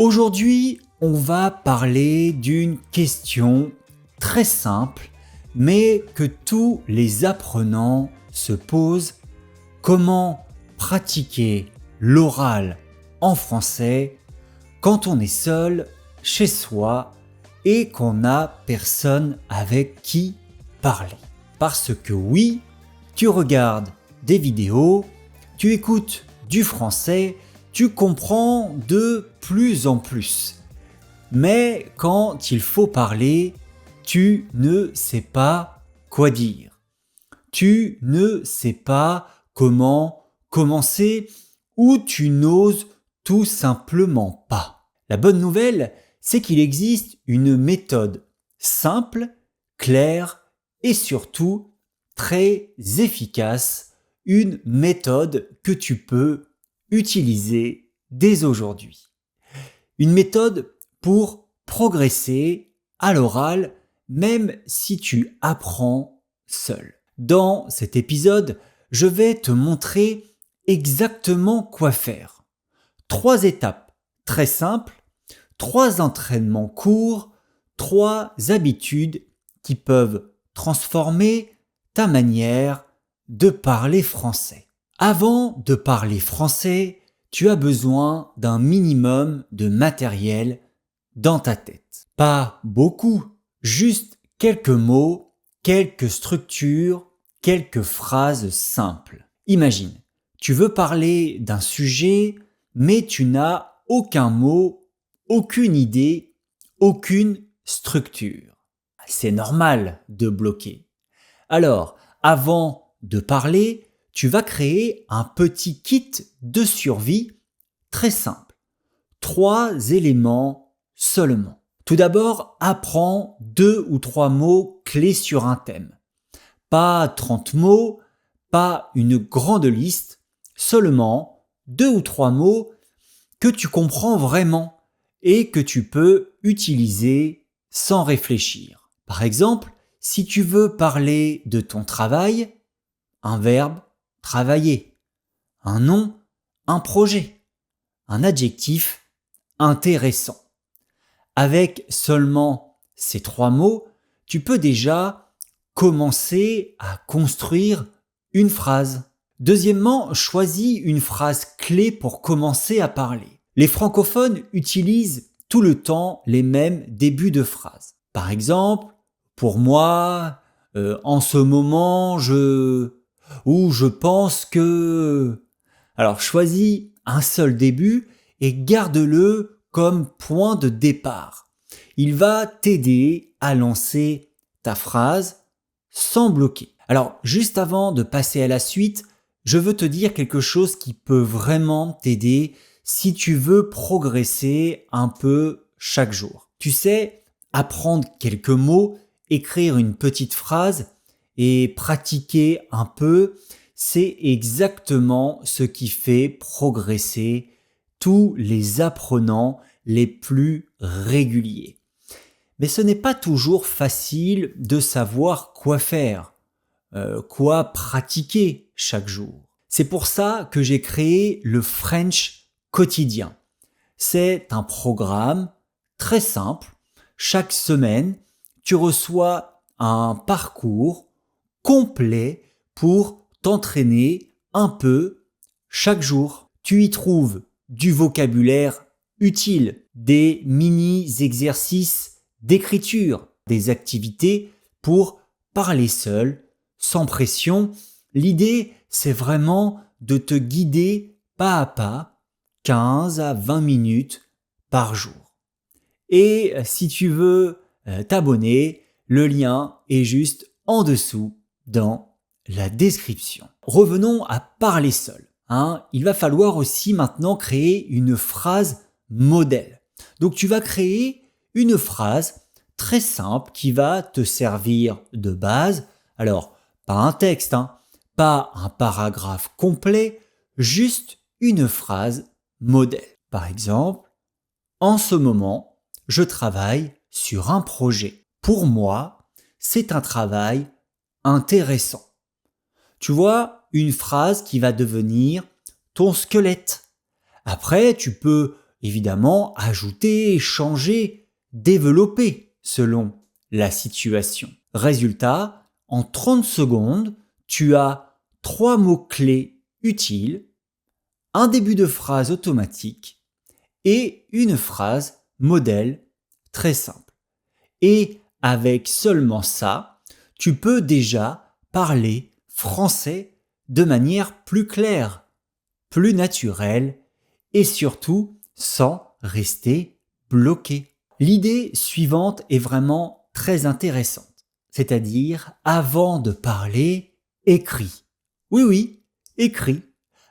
Aujourd'hui, on va parler d'une question très simple, mais que tous les apprenants se posent. Comment pratiquer l'oral en français quand on est seul chez soi et qu'on n'a personne avec qui parler? Parce que oui, tu regardes des vidéos, tu écoutes du français, tu comprends de plus en plus. Mais quand il faut parler, tu ne sais pas quoi dire. Tu ne sais pas comment commencer ou tu n'oses tout simplement pas. La bonne nouvelle, c'est qu'il existe une méthode simple, claire et surtout très efficace, une méthode que tu peux utiliser dès aujourd'hui. Une méthode pour progresser à l'oral, même si tu apprends seul. Dans cet épisode, je vais te montrer exactement quoi faire. 3 étapes très simples, 3 entraînements courts, 3 habitudes qui peuvent transformer ta manière de parler français. Avant de parler français, tu as besoin d'un minimum de matériel dans ta tête. Pas beaucoup, juste quelques mots, quelques structures, quelques phrases simples. Imagine, tu veux parler d'un sujet, mais tu n'as aucun mot, aucune idée, aucune structure. C'est normal de bloquer. Alors, avant de parler, tu vas créer un petit kit de survie très simple. 3 éléments seulement. Tout d'abord, apprends 2 ou 3 mots clés sur un thème. Pas 30 mots, pas une grande liste, seulement 2 ou 3 mots que tu comprends vraiment et que tu peux utiliser sans réfléchir. Par exemple, si tu veux parler de ton travail, un verbe, travailler, un nom, un projet, un adjectif, intéressant. Avec seulement ces 3 mots, tu peux déjà commencer à construire une phrase. Deuxièmement, choisis une phrase clé pour commencer à parler. Les francophones utilisent tout le temps les mêmes débuts de phrases. Par exemple, pour moi, en ce moment, je pense que... Alors choisis un seul début et garde-le comme point de départ. Il va t'aider à lancer ta phrase sans bloquer. Alors juste avant de passer à la suite, je veux te dire quelque chose qui peut vraiment t'aider si tu veux progresser un peu chaque jour. Tu sais, apprendre quelques mots, écrire une petite phrase et pratiquer un peu, c'est exactement ce qui fait progresser tous les apprenants les plus réguliers. Mais ce n'est pas toujours facile de savoir quoi faire, quoi pratiquer chaque jour. C'est pour ça que j'ai créé le French quotidien. C'est un programme très simple. Chaque semaine, tu reçois un parcours complet pour t'entraîner un peu chaque jour. Tu y trouves du vocabulaire utile, des mini-exercices d'écriture, des activités pour parler seul, sans pression. L'idée, c'est vraiment de te guider pas à pas, 15 à 20 minutes par jour. Et si tu veux t'abonner, le lien est juste en dessous dans la description. Revenons à parler seul. Il va falloir aussi maintenant créer une phrase modèle. Donc tu vas créer une phrase très simple qui va te servir de base. Alors, pas un texte, pas un paragraphe complet, juste une phrase modèle. Par exemple, en ce moment, je travaille sur un projet. Pour moi, c'est un travail intéressant. Tu vois, une phrase qui va devenir ton squelette. Après, tu peux évidemment ajouter, changer, développer selon la situation. Résultat, en 30 secondes, tu as 3 mots-clés utiles, un début de phrase automatique et une phrase modèle très simple. Et avec seulement ça, tu peux déjà parler français de manière plus claire, plus naturelle et surtout sans rester bloqué. L'idée suivante est vraiment très intéressante, c'est-à-dire avant de parler, écris. Oui, écris.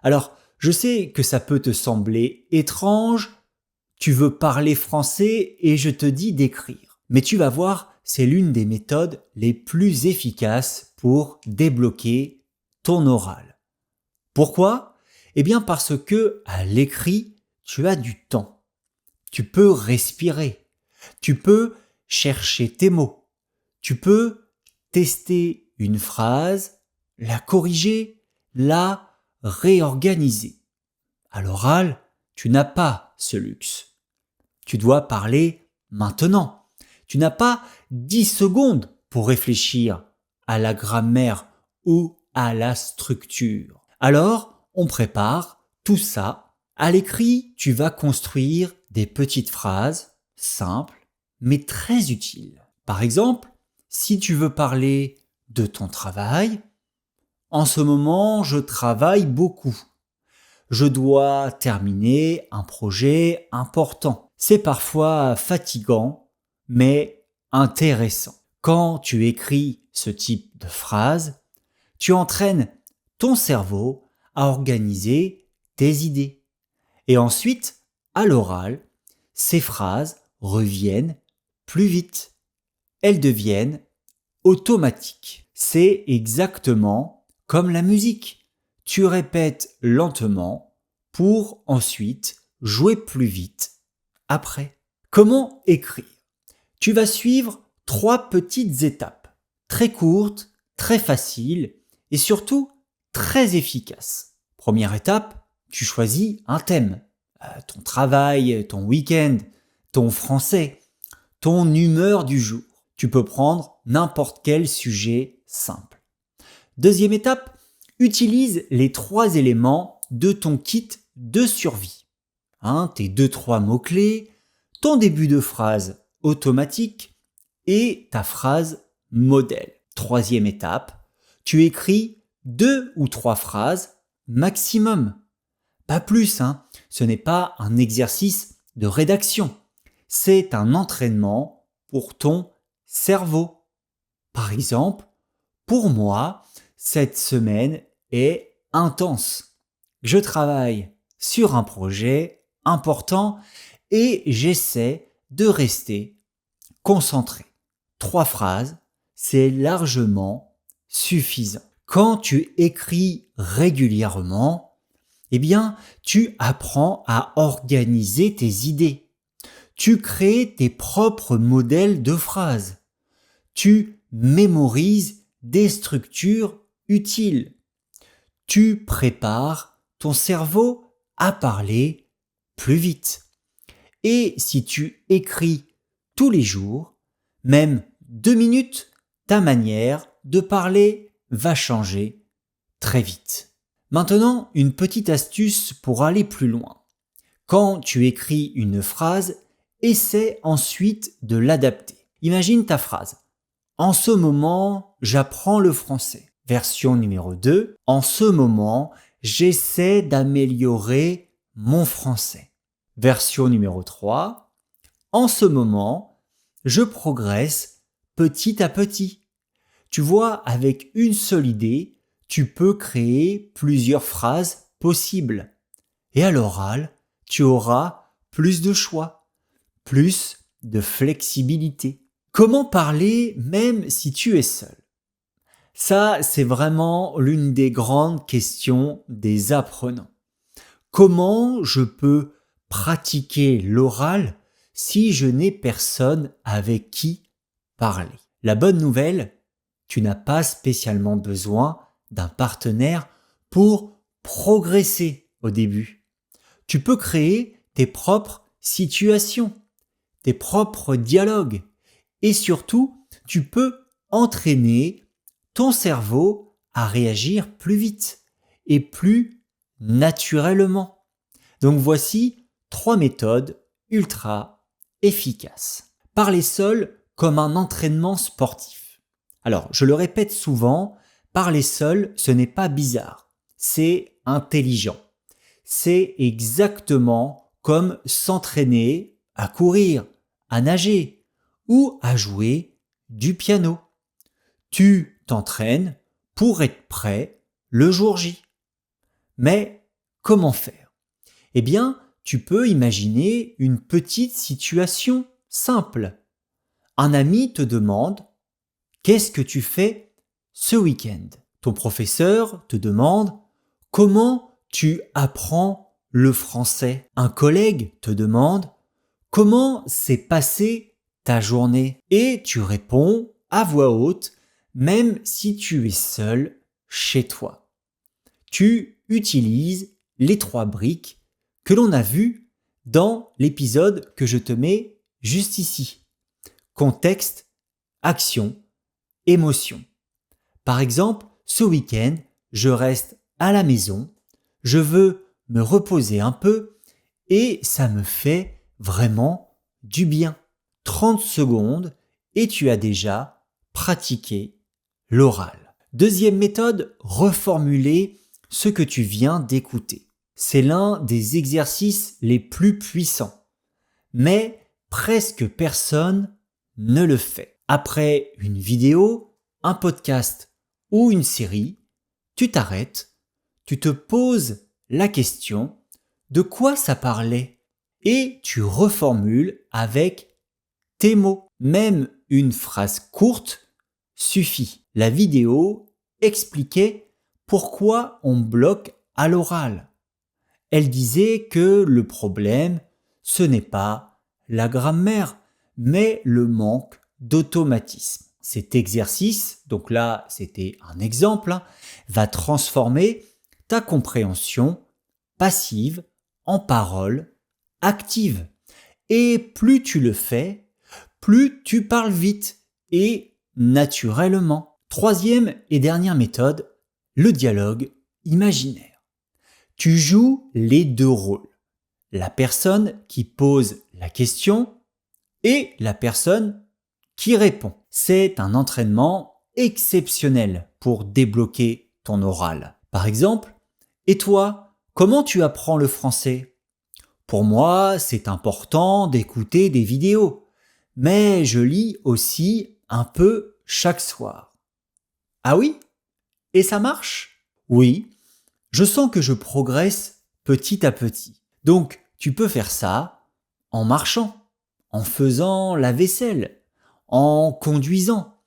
Alors, je sais que ça peut te sembler étrange, tu veux parler français et je te dis d'écrire. Mais tu vas voir, c'est l'une des méthodes les plus efficaces pour débloquer ton oral. Pourquoi ? Eh bien parce que à l'écrit, tu as du temps. Tu peux respirer. Tu peux chercher tes mots. Tu peux tester une phrase, la corriger, la réorganiser. À l'oral, tu n'as pas ce luxe. Tu dois parler maintenant. Tu n'as pas 10 secondes pour réfléchir à la grammaire ou à la structure. Alors, on prépare tout ça. À l'écrit, tu vas construire des petites phrases simples, mais très utiles. Par exemple, si tu veux parler de ton travail, en ce moment, je travaille beaucoup. Je dois terminer un projet important. C'est parfois fatigant, mais intéressant. Quand tu écris ce type de phrase, tu entraînes ton cerveau à organiser tes idées. Et ensuite, à l'oral, ces phrases reviennent plus vite. Elles deviennent automatiques. C'est exactement comme la musique. Tu répètes lentement pour ensuite jouer plus vite après. Comment écrire ? Tu vas suivre 3 petites étapes, très courtes, très faciles et surtout très efficaces. Première étape, tu choisis un thème. Ton travail, ton week-end, ton français, ton humeur du jour. Tu peux prendre n'importe quel sujet simple. Deuxième étape, utilise les 3 éléments de ton kit de survie. Tes 2-3 mots-clés, ton début de phrase automatique et ta phrase modèle. Troisième étape, tu écris 2 ou 3 phrases maximum. Pas plus, ce n'est pas un exercice de rédaction. C'est un entraînement pour ton cerveau. Par exemple, pour moi, cette semaine est intense. Je travaille sur un projet important et j'essaie de rester concentré. 3 phrases, c'est largement suffisant. Quand tu écris régulièrement, eh bien, tu apprends à organiser tes idées. Tu crées tes propres modèles de phrases. Tu mémorises des structures utiles. Tu prépares ton cerveau à parler plus vite. Et si tu écris tous les jours, même 2 minutes, ta manière de parler va changer très vite. Maintenant, une petite astuce pour aller plus loin. Quand tu écris une phrase, essaie ensuite de l'adapter. Imagine ta phrase. En ce moment, j'apprends le français. Version numéro 2. En ce moment, j'essaie d'améliorer mon français. Version numéro 3. En ce moment, je progresse petit à petit. Tu vois, avec une seule idée, tu peux créer plusieurs phrases possibles. Et à l'oral, tu auras plus de choix, plus de flexibilité. Comment parler même si tu es seul ? Ça, c'est vraiment l'une des grandes questions des apprenants. Comment je peux pratiquer l'oral si je n'ai personne avec qui parler ? La bonne nouvelle, tu n'as pas spécialement besoin d'un partenaire pour progresser au début. Tu peux créer tes propres situations, tes propres dialogues. Et surtout, tu peux entraîner ton cerveau à réagir plus vite et plus naturellement. Donc voici 3 méthodes ultra efficaces. Parler seul comme un entraînement sportif. Alors, je le répète souvent, parler seul, ce n'est pas bizarre, c'est intelligent. C'est exactement comme s'entraîner à courir, à nager ou à jouer du piano. Tu t'entraînes pour être prêt le jour J. Mais comment faire? Eh bien, tu peux imaginer une petite situation simple. Un ami te demande « Qu'est-ce que tu fais ce week-end ?» Ton professeur te demande « Comment tu apprends le français ?» Un collègue te demande « Comment s'est passée ta journée ?» Et tu réponds à voix haute, même si tu es seul chez toi. Tu utilises les 3 briques que l'on a vues dans l'épisode que je te mets juste ici. Contexte, action, émotion. Par exemple, ce week-end, je reste à la maison, je veux me reposer un peu et ça me fait vraiment du bien. 30 secondes et tu as déjà pratiqué l'oral. Deuxième méthode, reformuler ce que tu viens d'écouter. C'est l'un des exercices les plus puissants, mais presque personne ne le fait. Après une vidéo, un podcast ou une série, tu t'arrêtes, tu te poses la question de quoi ça parlait et tu reformules avec tes mots. Même une phrase courte suffit. La vidéo expliquait pourquoi on bloque à l'oral. Elle disait que le problème, ce n'est pas la grammaire, mais le manque d'automatisme. Cet exercice, donc là c'était un exemple, va transformer ta compréhension passive en parole active. Et plus tu le fais, plus tu parles vite et naturellement. Troisième et dernière méthode, le dialogue imaginaire. Tu joues les 2 rôles. La personne qui pose la question et la personne qui répond. C'est un entraînement exceptionnel pour débloquer ton oral. Par exemple, et toi, comment tu apprends le français? Pour moi, c'est important d'écouter des vidéos, mais je lis aussi un peu chaque soir. Ah oui? Et ça marche? Oui, je sens que je progresse petit à petit. Donc, tu peux faire ça en marchant, en faisant la vaisselle, en conduisant,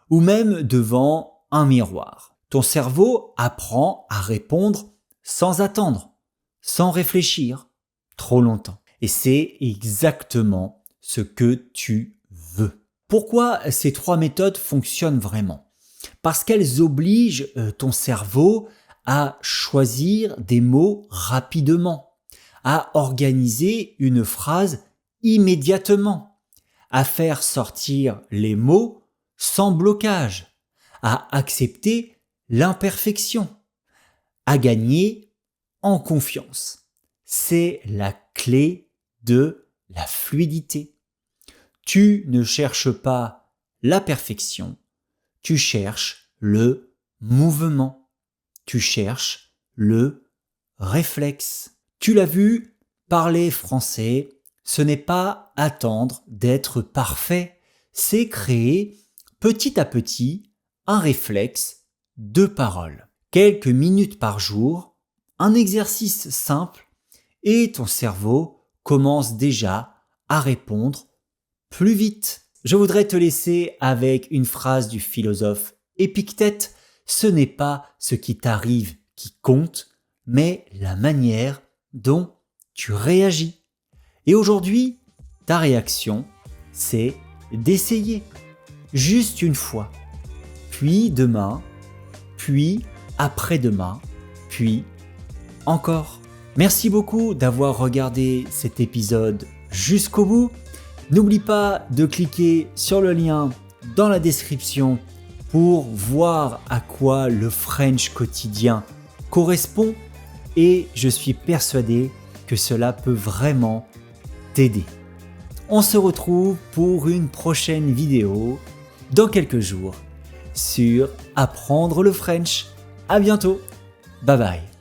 ou même devant un miroir. Ton cerveau apprend à répondre sans attendre, sans réfléchir trop longtemps. Et c'est exactement ce que tu veux. Pourquoi ces 3 méthodes fonctionnent vraiment? Parce qu'elles obligent ton cerveau à choisir des mots rapidement, à organiser une phrase immédiatement, à faire sortir les mots sans blocage, à accepter l'imperfection, à gagner en confiance. C'est la clé de la fluidité. Tu ne cherches pas la perfection, tu cherches le mouvement, tu cherches le réflexe. Tu l'as vu, parler français, ce n'est pas attendre d'être parfait, c'est créer petit à petit un réflexe de parole. Quelques minutes par jour, un exercice simple et ton cerveau commence déjà à répondre plus vite. Je voudrais te laisser avec une phrase du philosophe Épictète. Ce n'est pas ce qui t'arrive qui compte, mais la manière dont tu réagis. Et aujourd'hui, ta réaction, c'est d'essayer. Juste une fois. Puis demain, puis après-demain, puis encore. Merci beaucoup d'avoir regardé cet épisode jusqu'au bout. N'oublie pas de cliquer sur le lien dans la description pour voir à quoi le French quotidien correspond et je suis persuadé que cela peut vraiment t'aider. On se retrouve pour une prochaine vidéo dans quelques jours sur apprendre le French. À bientôt. Bye bye.